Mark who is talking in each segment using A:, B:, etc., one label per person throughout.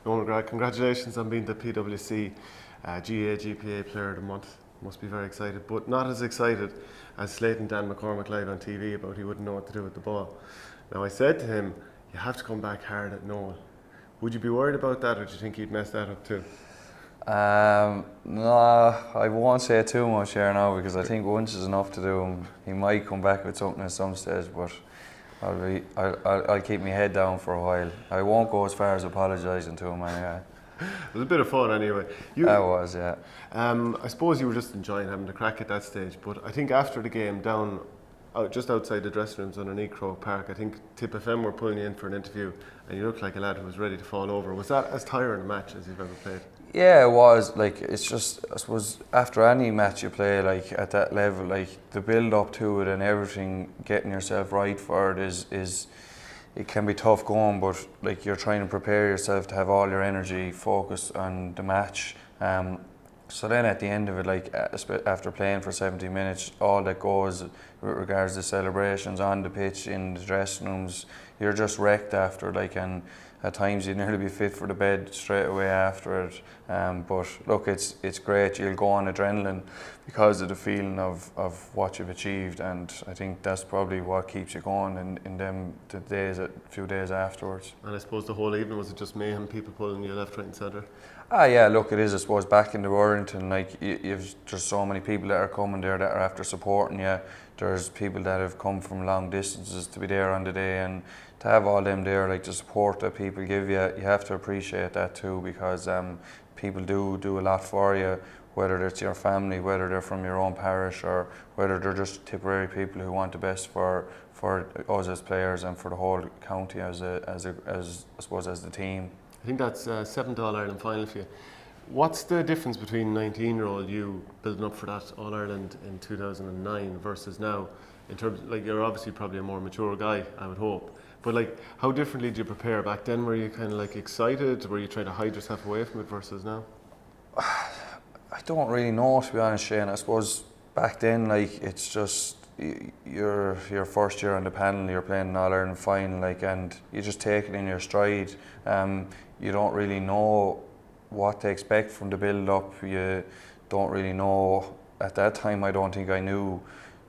A: Noel McGrath, congratulations on being the PwC GAA-GPA Player of the Month. Must be very excited, but not as excited as slating Dan McCormick live on TV about he wouldn't know what to do with the ball. Now I said to him, you have to come back hard at Noel. Would you be worried about that, or do you think he'd mess that up too?
B: No, I won't say too much here now because I think once is enough to do him. He might come back with something at some stage, but I'll keep my head down for a while. I won't go as far as apologising to him anyway.
A: It was a bit of fun anyway.
B: That was, yeah.
A: I suppose you were just enjoying having the crack at that stage, but I think after the game down, just outside the dressing rooms underneath Croke Park, I think Tip FM were pulling you in for an interview and you looked like a lad who was ready to fall over. Was that as tiring a match as you've ever played?
B: Yeah, it was. Like, it's just, I suppose, after any match you play, like, at that level, like, the build up to it and everything, getting yourself right for it is it can be tough going, but, like, you're trying to prepare yourself to have all your energy focused on the match. So then at the end of it, like, after playing for 70 minutes, all that goes with regards to celebrations on the pitch, in the dressing rooms, you're just wrecked after, like, and at times you'd nearly be fit for the bed straight away after it. But look, it's great. You'll go on adrenaline because of the feeling of what you've achieved, and I think that's probably what keeps you going in them few days afterwards.
A: And I suppose the whole evening, was it just mayhem, people pulling you left, right and centre?
B: Yeah, look, it is. I suppose back in the Warrington, like, there's so many people that are coming there that are after supporting you. There's people that have come from long distances to be there on the day, and to have all them there, like, the support that people give you, you have to appreciate that too, because people do a lot for you, whether it's your family, whether they're from your own parish, or whether they're just Tipperary people who want the best for us as players and for the whole county as I suppose as the team.
A: I think that's seventh All-Ireland final for you. What's the difference between 19-year-old you building up for that All-Ireland in 2009 versus now? In terms, like, you're obviously probably a more mature guy, I would hope. But, like, how differently did you prepare back then? Were you kind of, like, excited? Were you trying to hide yourself away from it versus now?
B: I don't really know, to be honest, Shane. I suppose back then, like, it's just your first year on the panel, you're playing an All-Ireland final, like, and you just take it in your stride. You don't really know what to expect from the build-up. You don't really know. At that time, I don't think I knew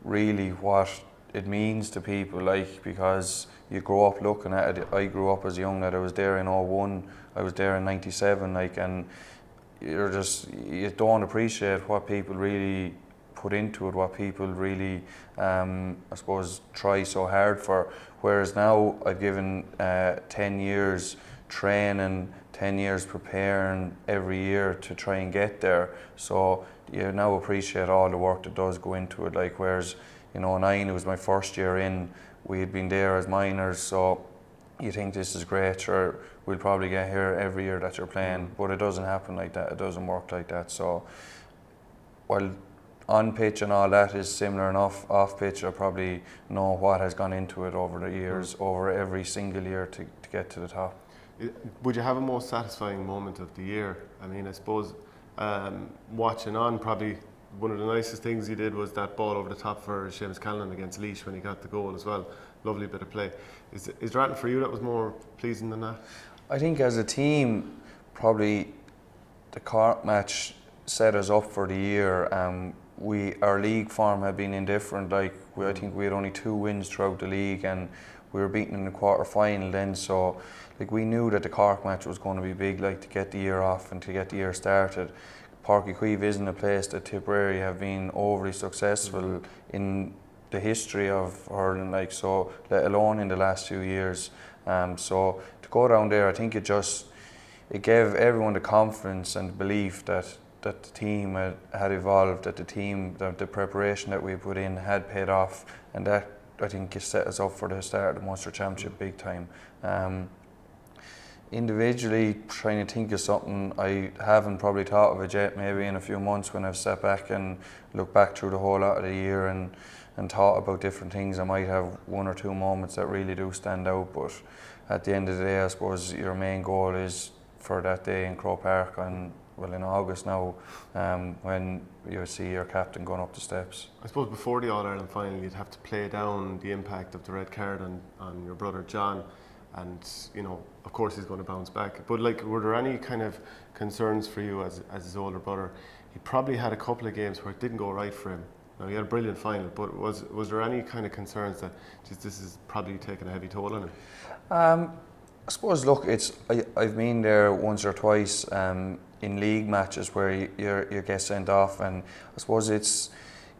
B: really what it means to people, like, because you grow up looking at it. I grew up as a young lad. I was there in 01, I was there in 97, like, and you don't appreciate what people really put into it, what people really, I suppose, try so hard for. Whereas now I've given 10 years training, 10 years preparing every year to try and get there. So you now appreciate all the work that does go into it. Like, whereas, you know, 09, it was my first year in, we had been there as minors, so you think this is great, sure, we'll probably get here every year that you're playing, but it doesn't happen like that, it doesn't work like that. So while on pitch and all that is similar enough, off pitch I probably know what has gone into it over the years, over every single year to get to the top.
A: Would you have a most satisfying moment of the year? I mean, I suppose watching on, probably one of the nicest things he did was that ball over the top for Shane Stapleton against Laois when he got the goal as well. Lovely bit of play. Is there anything for you that was more pleasing than that?
B: I think as a team, probably the Cork match set us up for the year. Our league form had been indifferent. Like, I think we had only 2 wins throughout the league, and we were beaten in the quarter final then. So, like, we knew that the Cork match was going to be big, like, to get the year off and to get the year started. Páirc Uí Chaoimh isn't a place that Tipperary have been overly successful in the history of hurling, like, so, let alone in the last few years. So to go down there, I think it gave everyone the confidence and belief that the team had evolved, that the preparation that we put in had paid off, and that, I think, set us up for the start of the Munster Championship big time. Individually, trying to think of something, I haven't probably thought of it yet. Maybe in a few months when I've sat back and looked back through the whole lot of the year and thought about different things, I might have 1 or 2 moments that really do stand out. But at the end of the day, I suppose your main goal is for that day in Croke Park in August now, when you see your captain going up the steps.
A: I suppose before the All-Ireland final, you'd have to play down the impact of the red card on your brother John. and you know, of course he's going to bounce back. But like, were there any kind of concerns for you as his older brother? He probably had a couple of games where it didn't go right for him. Now, he had a brilliant final, but was there any kind of concerns that this is probably taking a heavy toll on him?
B: I suppose, look, I've been there once or twice in league matches where you get sent off, and I suppose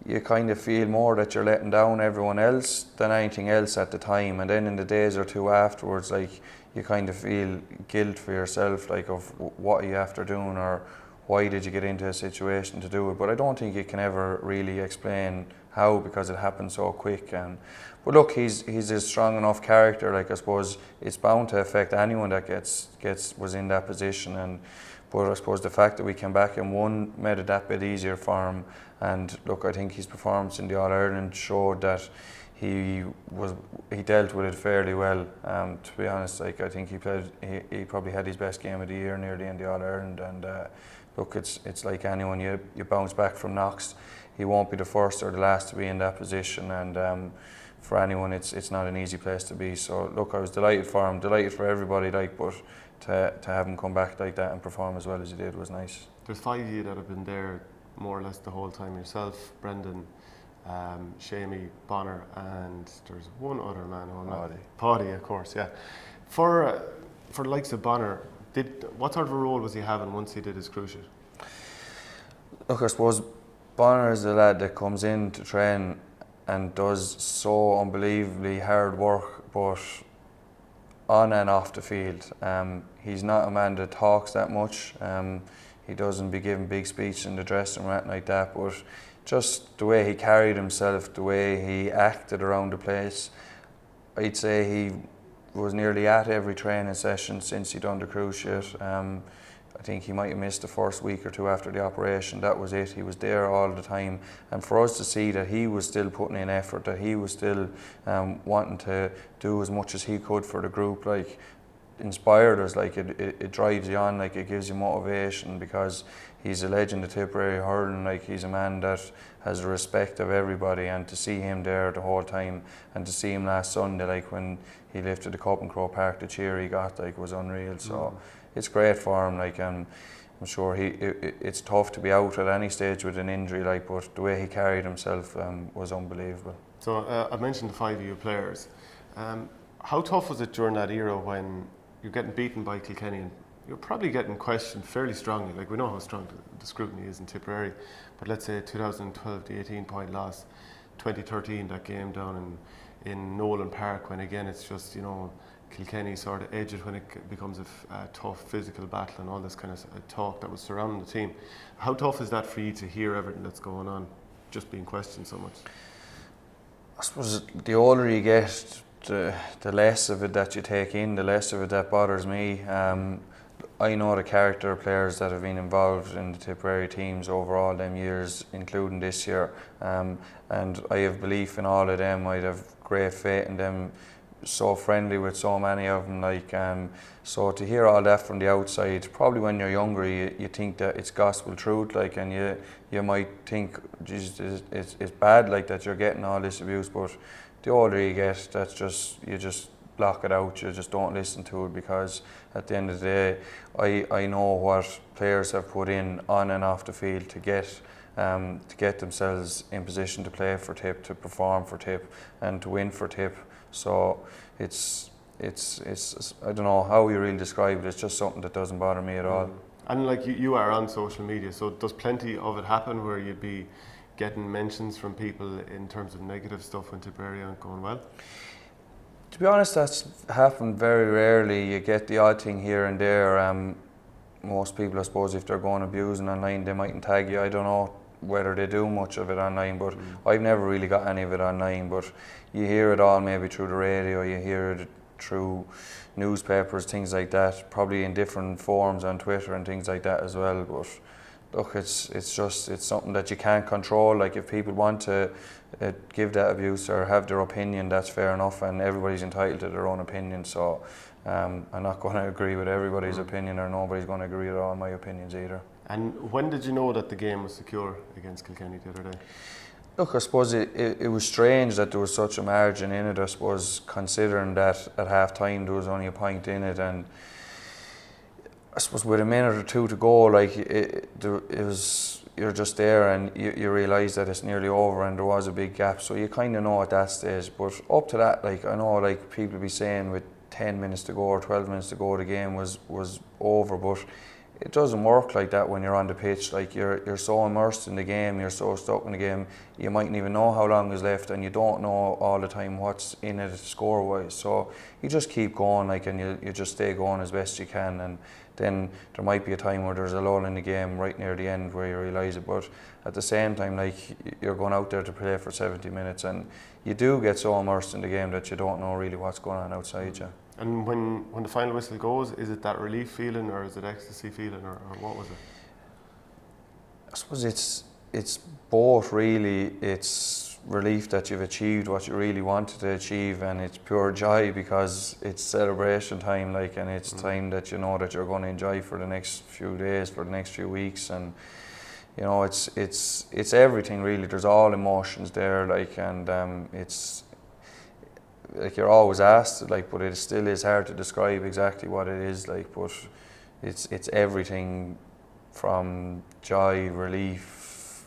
B: you kind of feel more that you're letting down everyone else than anything else at the time, and then in the days or two afterwards, like, you kind of feel guilt for yourself, like, of what are you after doing, or why did you get into a situation to do it. But I don't think you can ever really explain how, because it happened so quick. But look, he's a strong enough character. Like, I suppose it's bound to affect anyone that was in that position. But I suppose the fact that we came back and won made it that bit easier for him. And look, I think his performance in the All-Ireland showed that he dealt with it fairly well. To be honest, like, I think he probably had his best game of the year nearly in the All-Ireland. And look, it's like anyone, you bounce back from knocks. He won't be the first or the last to be in that position, and for anyone, it's not an easy place to be. So look, I was delighted for him, delighted for everybody, like, but to have him come back like that and perform as well as he did was nice.
A: There's 5 of you that have been there more or less the whole time. Yourself, Brendan, Shamey, Bonner, and there's one other man. Paddy, of course, yeah. For the likes of Bonner, what sort of a role was he having once he did his cruciate?
B: Look, I suppose Bonner is the lad that comes in to train and does so unbelievably hard work, but on and off the field. He's not a man that talks that much. He doesn't be giving big speeches in the dressing room or anything like that, but just the way he carried himself, the way he acted around the place, I'd say he was nearly at every training session since he'd done the cruciate. I think he might have missed the first week or two after the operation. That was it. He was there all the time, and for us to see that he was still putting in effort, that he was still wanting to do as much as he could for the group, like, inspired us. Like, it drives you on, like, it gives you motivation, because he's a legend of Tipperary hurling. Like, he's a man that has the respect of everybody, and to see him there the whole time, and to see him last Sunday, like, when he lifted the cup in Croke Park, the cheer he got, like, was unreal. So it's great for him. Like, I'm sure it's tough to be out at any stage with an injury, like, but the way he carried himself was unbelievable.
A: So I mentioned the 5 of you players. How tough was it during that era when you're getting beaten by Kilkenny, and you're probably getting questioned fairly strongly? Like, we know how strong the scrutiny is in Tipperary, but let's say 2012, the 18-point loss, 2013, that game down in Nolan Park, when again it's just, you know, Kilkenny sort of edge it when it becomes a tough physical battle, and all this kind of talk that was surrounding the team. How tough is that for you to hear everything that's going on, just being questioned so much?
B: I suppose the older you get, the less of it that you take in, the less of it that bothers me. I know the character of players that have been involved in the Tipperary teams over all them years, including this year, and I have belief in all of them. I have great faith in them. So friendly with so many of them, like, so to hear all that from the outside, probably when you're younger, you think that it's gospel truth, like, and you might think, Jesus, it's bad, like, that you're getting all this abuse. But the older you get, you just block it out. You just don't listen to it, because at the end of the day, I know what players have put in on and off the field to get themselves in position to play for Tip, to perform for Tip, and to win for Tip. So it's I don't know how you really describe it. It's just something that doesn't bother me at all.
A: And like, you are on social media, so does plenty of it happen where you'd be getting mentions from people in terms of negative stuff when Tipperary aren't going well?
B: To be honest, that's happened very rarely. You get the odd thing here and there. Most people, I suppose, if they're going abusing online, they mightn't tag you. I don't know whether they do much of it online, but I've never really got any of it online. But you hear it all maybe through the radio, you hear it through newspapers, things like that, probably in different forms on Twitter and things like that as well. But look, it's something that you can't control. Like, if people want to give that abuse or have their opinion, that's fair enough, and everybody's entitled to their own opinion. So I'm not going to agree with everybody's opinion, or nobody's going to agree with all my opinions either.
A: And when did you know that the game was secure against Kilkenny the other day?
B: Look, I suppose it was strange that there was such a margin in it, I suppose, considering that at half time there was only a point in it, and I suppose with a minute or two to go, like you're just there and you realise that it's nearly over and there was a big gap, so you kind of know at that stage. But up to that, like I know like people be saying with 10 minutes to go or 12 minutes to go the game was over, but it doesn't work like that when you're on the pitch. Like you're so immersed in the game, you're so stuck in the game, you mightn't even know how long is left, and you don't know all the time what's in it score wise. So you just keep going, like, and you just stay going as best you can, and then there might be a time where there's a lull in the game right near the end where you realise it. But at the same time, like, you're going out there to play for 70 minutes, and you do get so immersed in the game that you don't know really what's going on outside you.
A: And when the final whistle goes, is it that relief feeling or is it ecstasy feeling or what was it?
B: I suppose it's both really. It's relief that you've achieved what you really wanted to achieve, and it's pure joy because it's celebration time, like, and it's time that you know that you're going to enjoy for the next few days, for the next few weeks, and you know it's everything really. There's all emotions there, like, and it's like you're always asked, like, but it still is hard to describe exactly what it is like. But it's everything from joy, relief,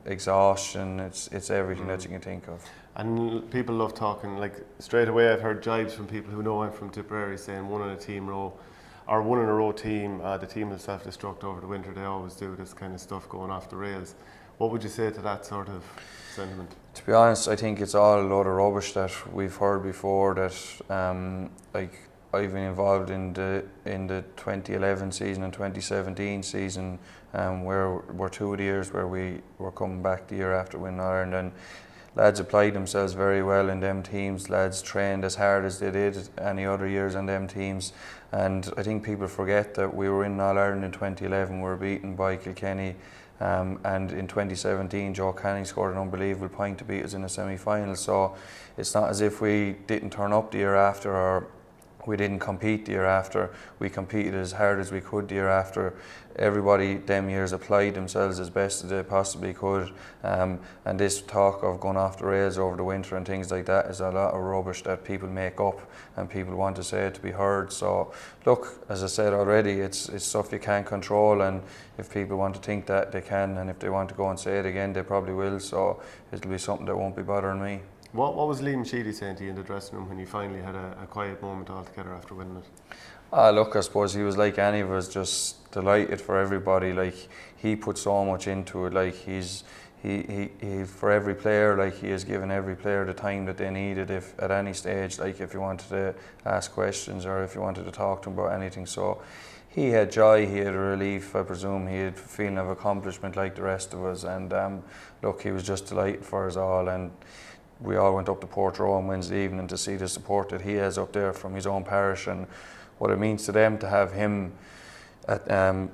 B: exhaustion. It's everything that you can think of.
A: And people love talking, like, straight away I've heard jibes from people who know I'm from Tipperary saying one in a row team, the team will self-destruct over the winter. They always do this kind of stuff going off the rails. What would you say to that sort of sentiment?
B: To be honest, I think it's all a load of rubbish that we've heard before. That like I've been involved in the 2011 season and 2017 season, where were 2 of the years where we were coming back the year after winning Ireland, and lads applied themselves very well in them teams. Lads trained as hard as they did any other years in them teams, and I think people forget that we were in All Ireland in 2011. We were beaten by Kilkenny. And in 2017, Joe Canning scored an unbelievable point to beat us in the semi-final. So it's not as if we didn't turn up the year after or we didn't compete the year after. We competed as hard as we could the year after. Everybody them years applied themselves as best as they possibly could. And this talk of going off the rails over the winter and things like that is a lot of rubbish that people make up and people want to say it to be heard. So look, as I said already, it's stuff you can't control, and if people want to think that, they can, and if they want to go and say it again, they probably will. So it'll be something that won't be bothering me.
A: What was Liam Sheedy saying to you in the dressing room when you finally had a quiet moment altogether after winning it?
B: Look, I suppose he was like any of us, just delighted for everybody. Like, he put so much into it. Like, he for every player, like, he has given every player the time that they needed, if at any stage, like, if you wanted to ask questions or if you wanted to talk to him about anything. So he had joy, he had a relief, I presume he had a feeling of accomplishment like the rest of us, and look, he was just delighted for us all. And we all went up to Portrush on Wednesday evening to see the support that he has up there from his own parish, and what it means to them to have him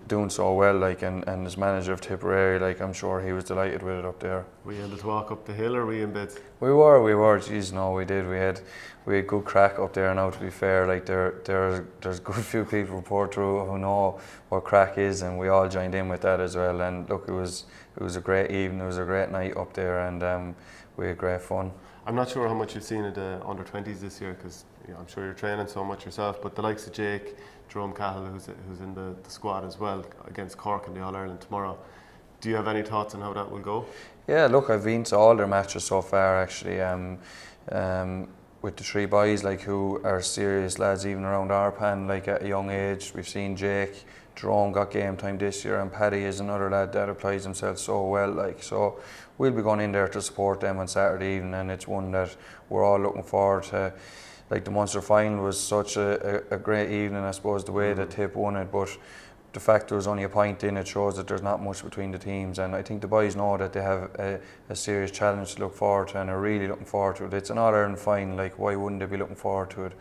B: doing so well, like, and as manager of Tipperary. Like, I'm sure he was delighted with it up there.
A: Were you able to walk up the hill or were you in bed?
B: We were. Geez, no, we did. We had good crack up there. Now, to be fair, like, there's a good few people from Portrush who know what crack is, and we all joined in with that as well. And look, it was a great evening. It was a great night up there, and we had great fun.
A: I'm not sure how much you've seen of the under-20s this year, because I'm sure you're training so much yourself, but the likes of Jake, Jerome Cahill, who's in the squad as well, against Cork in the All-Ireland tomorrow. Do you have any thoughts on how that will go? Yeah,
B: look, I've been to all their matches so far, actually, with the three boys, like, who are serious lads even around our pan, like, at a young age. We've seen Jake, Jerome got game time this year, and Paddy is another lad that applies himself so well, like, so we'll be going in there to support them on Saturday evening, and it's one that we're all looking forward to. Like, the Munster final was such a great evening, I suppose, the way that Tip won it, but the fact there was only a point in it shows that there's not much between the teams, and I think the boys know that they have a serious challenge to look forward to and are really looking forward to it. It's an All-Ireland final, like, why wouldn't they be looking forward to it?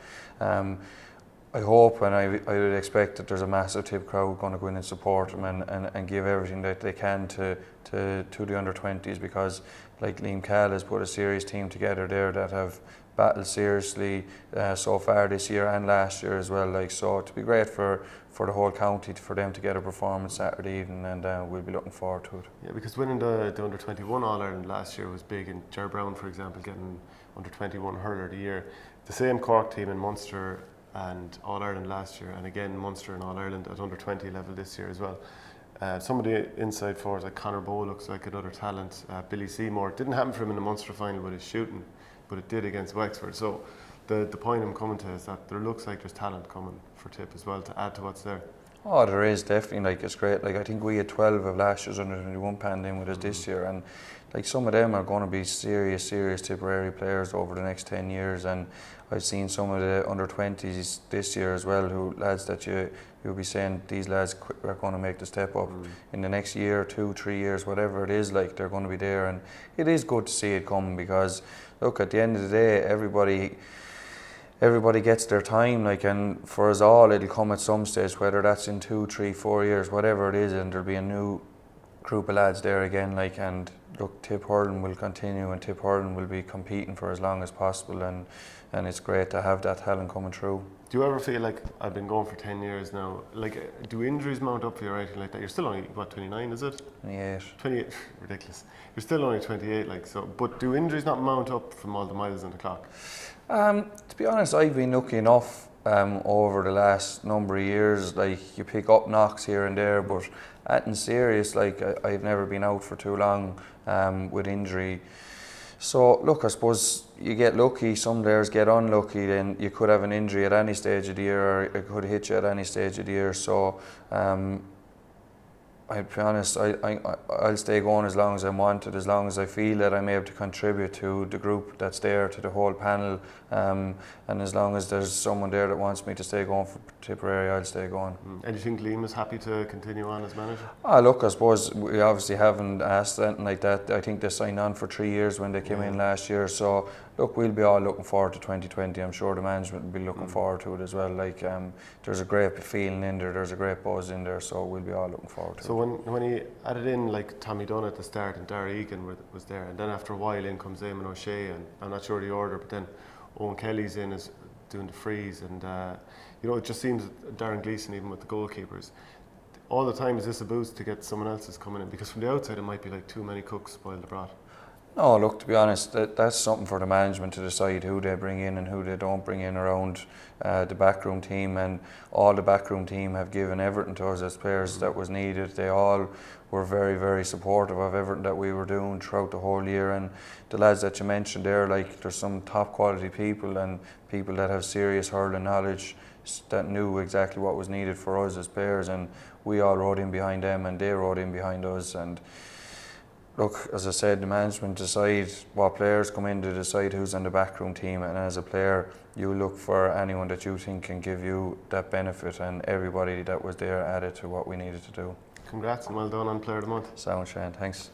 B: I hope and I would expect that there's a massive Tip crowd going to go in and support them and give everything that they can to the under-20s, because, like, Liam Cahill has put a serious team together there that have battled seriously so far this year and last year as well. Like, so it'd be great for the whole county, for them to get a performance Saturday evening, and we'll be looking forward to it.
A: Yeah, because winning the under 21 All Ireland last year was big, and Ger Brown, for example, getting under 21 hurler of the year. The same Cork team in Munster and All Ireland last year, and again Munster and All Ireland at under 20 level this year as well. Some of the inside forwards, like Conor Bowe, looks like another talent. Billy Seymour, didn't happen for him in the Munster final with his shooting, but it did against Wexford. So the point I'm coming to is that there looks like there's talent coming for Tip as well to add to what's there.
B: Oh, there is definitely. Like, it's great. Like, I think we had 12 of last year's under 21 panned in with us this year, and like, some of them are going to be serious Tipperary players over the next 10 years. And I've seen some of the under 20s this year as well, who lads that you'll be saying these lads are going to make the step up in the next year, 2, 3 years, whatever it is. Like, they're going to be there, and it is good to see it coming, because look, at the end of the day, everybody gets their time, like, and for us all it'll come at some stage, whether that's in 2, 3, 4 years, whatever it is, and there'll be a new group of lads there again. Like, and look, Tip hurling will continue, and Tip hurling will be competing for as long as possible, and it's great to have that talent coming through.
A: Do you ever feel like, I've been going for 10 years now, like, do injuries mount up for you or anything like that? You're still only, what, 29, is it?
B: 28.
A: 28, ridiculous. You're still only 28, like, so, but do injuries not mount up from all the miles on the clock?
B: To be honest, I've been lucky enough over the last number of years. Like, you pick up knocks here and there, but nothing serious. Like, I've never been out for too long with injury. So look, I suppose you get lucky, some players get unlucky, then you could have an injury at any stage of the year, or it could hit you at any stage of the year. So I'll be honest, I'll stay going as long as I want it, as long as I feel that I'm able to contribute to the group that's there, to the whole panel, and as long as there's someone there that wants me to stay going for Tipperary, I'll stay going.
A: And do you think Liam is happy to continue on as manager?
B: Look, I suppose we obviously haven't asked anything like that. I think they signed on for 3 years when they came in last year, so look, we'll be all looking forward to 2020. I'm sure the management will be looking forward to it as well. Like, there's a great feeling in there, there's a great buzz in there, so we'll be all looking forward to it.
A: So when he added in, like, Tommy Dunn at the start and Dara Egan was there, and then after a while in comes Eamon O'Shea, and I'm not sure the order, but then Owen Kelly's in as doing the frees, and you know, it just seems Darren Gleeson, even with the goalkeepers, all the time, is this a boost to get someone else's coming in? Because from the outside it might be like too many cooks spoil the broth.
B: No, look, to be honest, that's something for the management to decide who they bring in and who they don't bring in around the backroom team, and all the backroom team have given everything to us as players that was needed. They all were very supportive of everything that we were doing throughout the whole year, and the lads that you mentioned there, like, there's some top quality people and people that have serious hurling knowledge that knew exactly what was needed for us as players, and we all rode in behind them and they rode in behind us. And look, as I said, the management decide what players come in to decide who's on the backroom team, and as a player you look for anyone that you think can give you that benefit, and everybody that was there added to what we needed to do.
A: Congrats and well done on Player of the Month.
B: Sound, Shane, thanks.